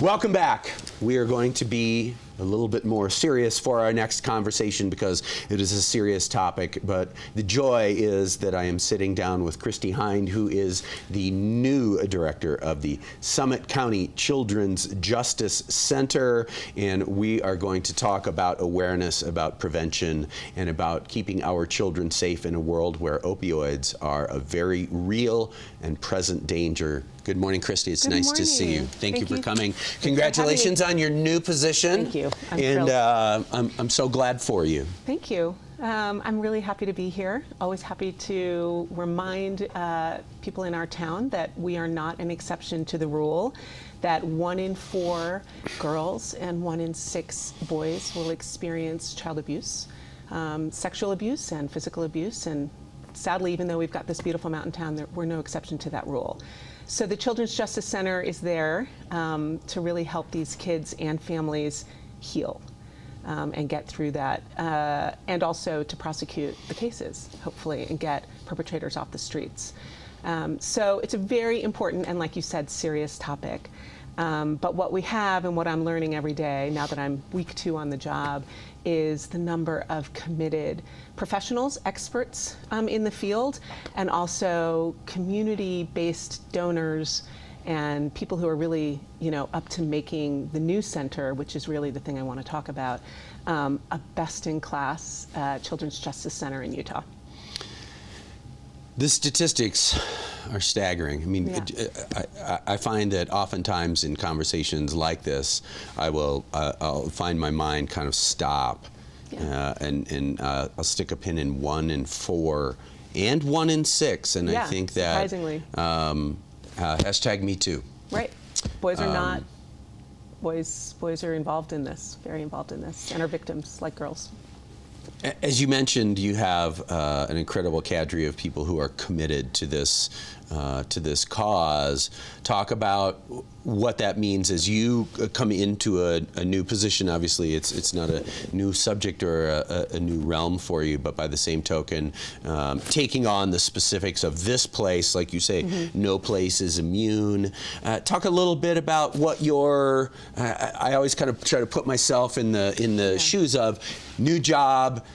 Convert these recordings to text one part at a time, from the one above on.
Welcome back. We are going to be a little bit more serious for our next conversation because it is a serious topic, but the joy is that I am sitting down with Christie Hind, who is the new director of the Summit County Children's Justice Center, and we are going to talk about awareness, about prevention, and about keeping our children safe in a world where opioids are a very real and present danger. Good morning, Christie. It's nice to see you. Thank you for coming. Congratulations on your new position. Thank you. I'm thrilled. And I'm so glad for you. Thank you. I'm really happy to be here. Always happy to remind people in our town that we are not an exception to the rule, that 1 in 4 girls and 1 in 6 boys will experience child abuse, sexual abuse and physical abuse. And sadly, even though we've got this beautiful mountain town, we're no exception to that rule. So the Children's Justice Center is there to really help these kids and families heal and get through that, and also to prosecute the cases, hopefully, and get perpetrators off the streets. So it's a very important and, like you said, serious topic. But what we have and what I'm learning every day, now that I'm week 2 on the job, is the number of committed professionals, experts in the field, and also community-based donors and people who are really, up to making the new center, which is really the thing I want to talk about, a best-in-class Children's Justice Center in Utah. The statistics are staggering. I mean, Yeah. I find that oftentimes in conversations like this, I'll find my mind kind of stop, and I'll stick a pin in 1 in 4 and 1 in 6, and I think that surprisingly. Hashtag me too. Right. Boys are not. Boys are involved in this, very involved in this, and are victims like girls. As you mentioned, you have an incredible cadre of people who are committed to this cause. Talk about what that means as you come into a new position. Obviously, it's not a new subject or a new realm for you, but by the same token, taking on the specifics of this place, like you say, no place is immune. Talk a little bit about what your. I always kind of try to put myself in the shoes of new job.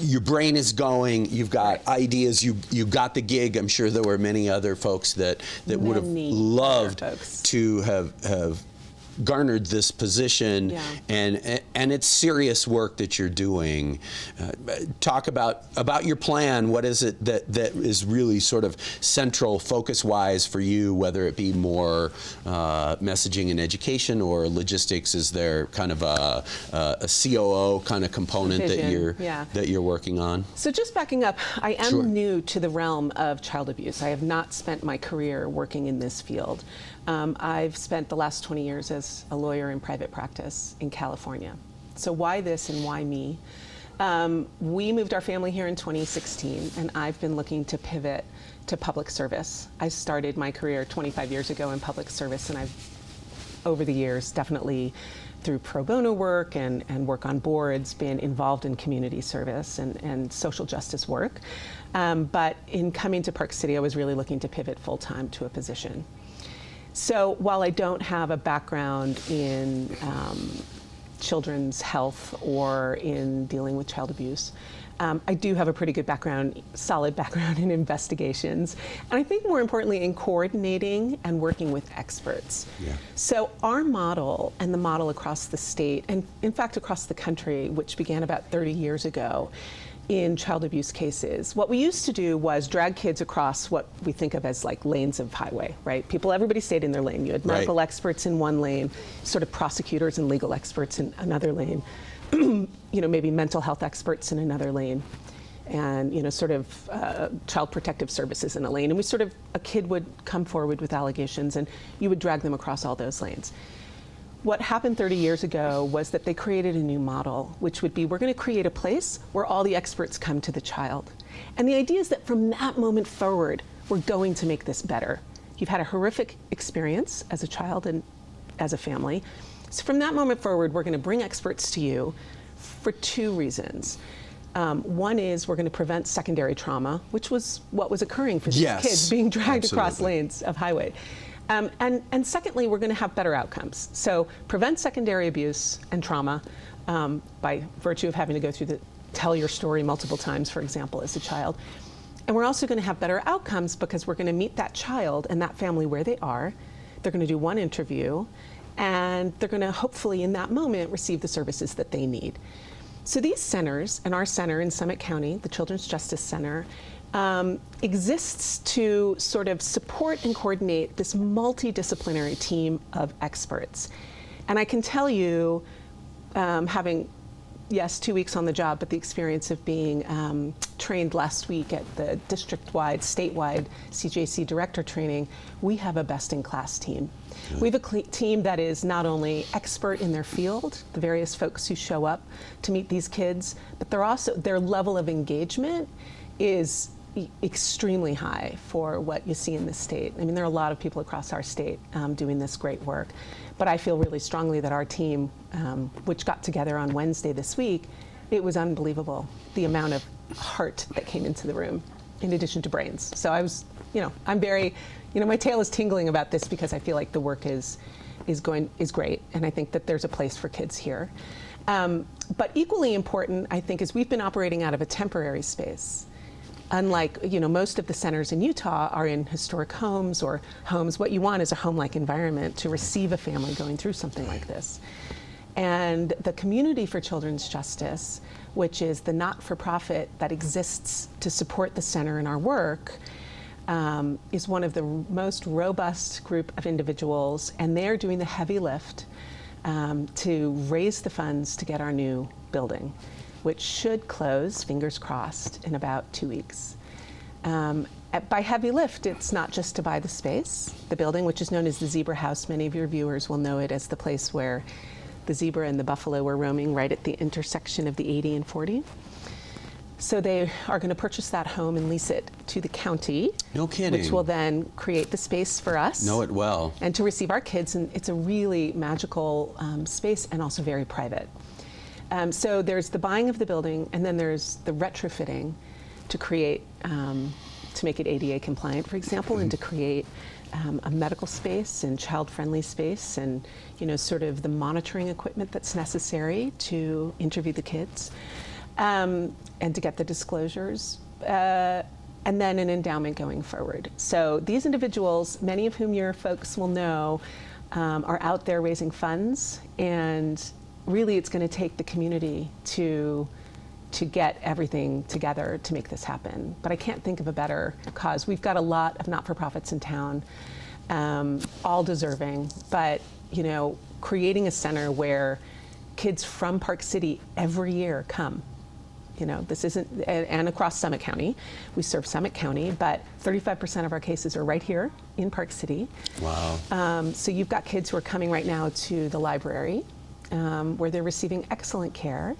Your brain is going, you've got ideas, you got the gig. I'm sure there were many other folks that would have loved to have garnered this position, and it's serious work that you're doing. Talk about your plan. What is it that is really sort of central focus-wise for you, whether it be more messaging and education or logistics? Is there kind of a COO kind of component that you're working on? So just backing up, I am new to the realm of child abuse. I have not spent my career working in this field. I've spent the last 20 years as a lawyer in private practice in California. So why this and why me? We moved our family here in 2016, and I've been looking to pivot to public service. I started my career 25 years ago in public service, and I've, over the years, definitely through pro bono work and work on boards, been involved in community service and social justice work. But in coming to Park City, I was really looking to pivot full-time to a position. So while I don't have a background in children's health or in dealing with child abuse, I do have a pretty good background, solid background in investigations, and I think more importantly in coordinating and working with experts. So our model and the model across the state, and in fact across the country, which began about 30 years ago, in child abuse cases, what we used to do was drag kids across what we think of as like lanes of highway, right? Everybody stayed in their lane. You had medical experts in one lane, sort of prosecutors and legal experts in another lane, maybe mental health experts in another lane, and sort of child protective services in a lane. And a kid would come forward with allegations, and you would drag them across all those lanes. What happened 30 years ago was that they created a new model, which would be, we're going to create a place where all the experts come to the child. And the idea is that from that moment forward, we're going to make this better. You've had a horrific experience as a child and as a family. So from that moment forward, we're going to bring experts to you for 2 reasons. One is we're going to prevent secondary trauma, which was what was occurring for these kids being dragged across lanes of highway. And secondly, we're going to have better outcomes. So prevent secondary abuse and trauma by virtue of having to go through tell your story multiple times, for example, as a child. And we're also going to have better outcomes because we're going to meet that child and that family where they are. They're going to do one interview, and they're going to hopefully in that moment receive the services that they need. So these centers, and our center in Summit County, the Children's Justice Center, exists to sort of support and coordinate this multidisciplinary team of experts. And I can tell you, having, yes, 2 weeks on the job, but the experience of being trained last week at the district-wide, statewide CJC director training, we have a best-in-class team. Good. We have a team that is not only expert in their field, the various folks who show up to meet these kids, but they're also, their level of engagement is extremely high for what you see in this state. I mean, there are a lot of people across our state doing this great work, but I feel really strongly that our team, which got together on Wednesday this week, it was unbelievable, the amount of heart that came into the room, in addition to brains. So I was, I'm very, my tail is tingling about this because I feel like the work is great, and I think that there's a place for kids here. But equally important, I think, is we've been operating out of a temporary space. Unlike, most of the centers in Utah are in historic homes or homes. What you want is a home-like environment to receive a family going through something like this. And the Community for Children's Justice, which is the not-for-profit that exists to support the center in our work, is one of the most robust group of individuals, and they're doing the heavy lift to raise the funds to get our new building, which should close, fingers crossed, in about 2 weeks. By heavy lift, it's not just to buy the space, the building, which is known as the Zebra House. Many of your viewers will know it as the place where the zebra and the buffalo were roaming right at the intersection of the 80 and 40. So they are going to purchase that home and lease it to the county. No kidding. Which will then create the space for us. Know it well. And to receive our kids. And it's a really magical space and also very private. So there's the buying of the building, and then there's the retrofitting to create, to make it ADA compliant, for example, and to create a medical space and child-friendly space, and sort of the monitoring equipment that's necessary to interview the kids, and to get the disclosures, and then an endowment going forward. So these individuals, many of whom your folks will know, are out there raising funds, and really it's going to take the community to get everything together to make this happen. But I can't think of a better cause. We've got a lot of not-for-profits in town, all deserving, but creating a center where kids from Park City every year come. This isn't, and across Summit County. We serve Summit County, but 35% of our cases are right here in Park City. Wow. So you've got kids who are coming right now to the library, where they're receiving excellent care,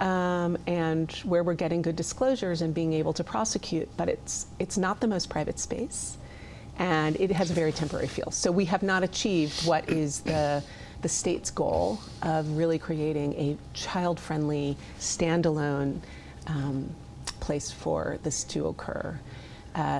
and where we're getting good disclosures and being able to prosecute, but it's not the most private space, and it has a very temporary feel. So we have not achieved what is the state's goal of really creating a child-friendly, standalone place for this to occur.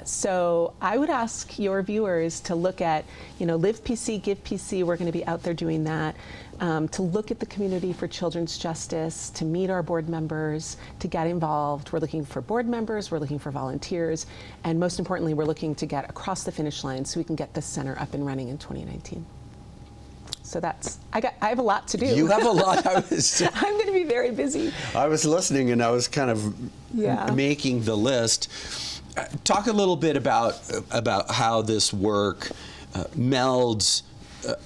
So I would ask your viewers to look at, Live PC, Give PC. We're going to be out there doing that. To look at the Community for Children's Justice, to meet our board members, to get involved. We're looking for board members, we're looking for volunteers, and most importantly, we're looking to get across the finish line so we can get this center up and running in 2019. So I have a lot to do. You have a lot. I'm going to be very busy. I was listening and I was kind of making the list. Talk a little bit about how this work melds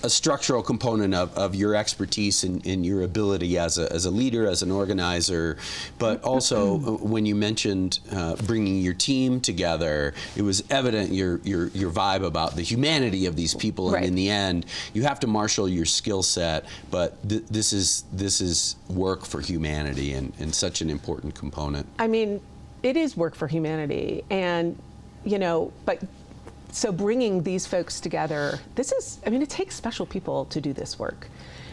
a structural component of your expertise and your ability as a leader, as an organizer, but also when you mentioned bringing your team together, it was evident your vibe about the humanity of these people, and in the end, you have to marshal your skill set, but this is work for humanity and such an important component. I mean, it is work for humanity, and but. So bringing these folks together, it takes special people to do this work.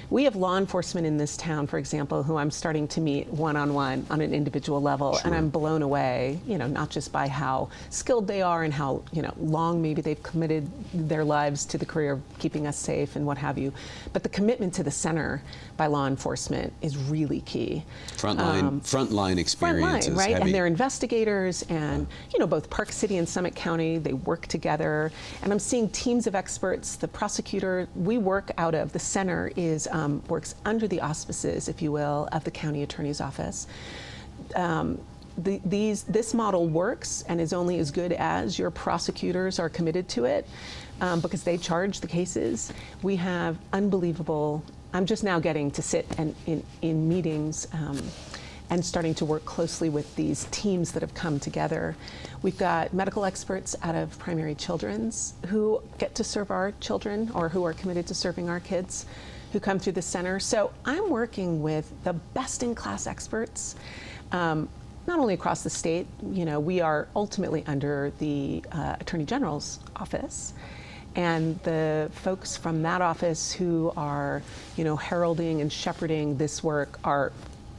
We have law enforcement in this town, for example, who I'm starting to meet one-on-one on an individual level, and I'm blown away, not just by how skilled they are and how, long maybe they've committed their lives to the career of keeping us safe and what have you, but the commitment to the center by law enforcement is really key. Frontline experience is right? heavy. And they're investigators, and both Park City and Summit County, they work together. And I'm seeing teams of experts. The prosecutor we work out of, the center works under the auspices, if you will, of the county attorney's office. This model works and is only as good as your prosecutors are committed to it, because they charge the cases. We have unbelievable. I'm just now getting to sit in meetings and starting to work closely with these teams that have come together. We've got medical experts out of Primary Children's who get to serve our children, or who are committed to serving our kids, who come through the center. So I'm working with the best-in-class experts, not only across the state. We are ultimately under the Attorney General's office, and the folks from that office who are, heralding and shepherding this work are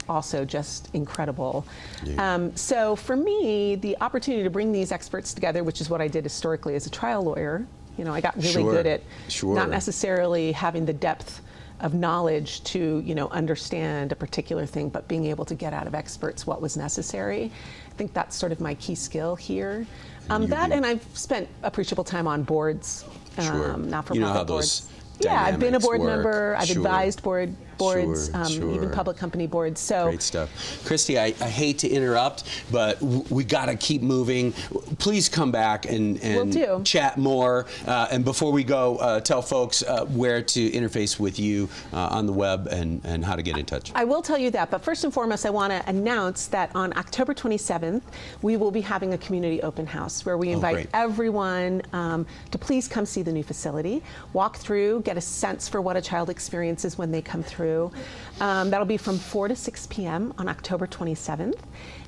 also just incredible. Yeah. So for me, the opportunity to bring these experts together, which is what I did historically as a trial lawyer, I got really good at not necessarily having the depth of knowledge to, understand a particular thing, but being able to get out of experts what was necessary. I think that's sort of my key skill here. And I've spent appreciable time on boards, not-for-profit boards. Yeah, I've been a board member. I've advised boards, even public company boards. So great stuff. Christie, I hate to interrupt, but we got to keep moving. Please come back and chat more. And before we go, tell folks where to interface with you on the web and how to get in touch. I will tell you that, but first and foremost, I want to announce that on October 27th, we will be having a community open house where we invite everyone to please come see the new facility, walk through, get a sense for what a child experiences when they come through. That'll be from 4 to 6 p.m. on October 27th,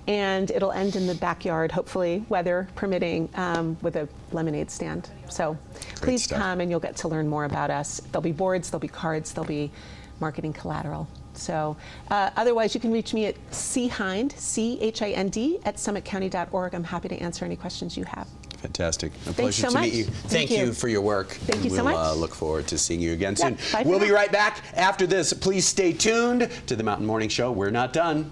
and it'll end in the backyard, hopefully, weather permitting, with a lemonade stand. So please come, and you'll get to learn more about us. There'll be boards, there'll be cards, there'll be marketing collateral. So otherwise, you can reach me at Hind, CHIND, at summitcounty.org. I'm happy to answer any questions you have. Fantastic. A pleasure to meet you. Thank you for your work. Thank you so much. We'll look forward to seeing you again soon. Bye. We'll be right back after this. Please stay tuned to the Mountain Morning Show. We're not done.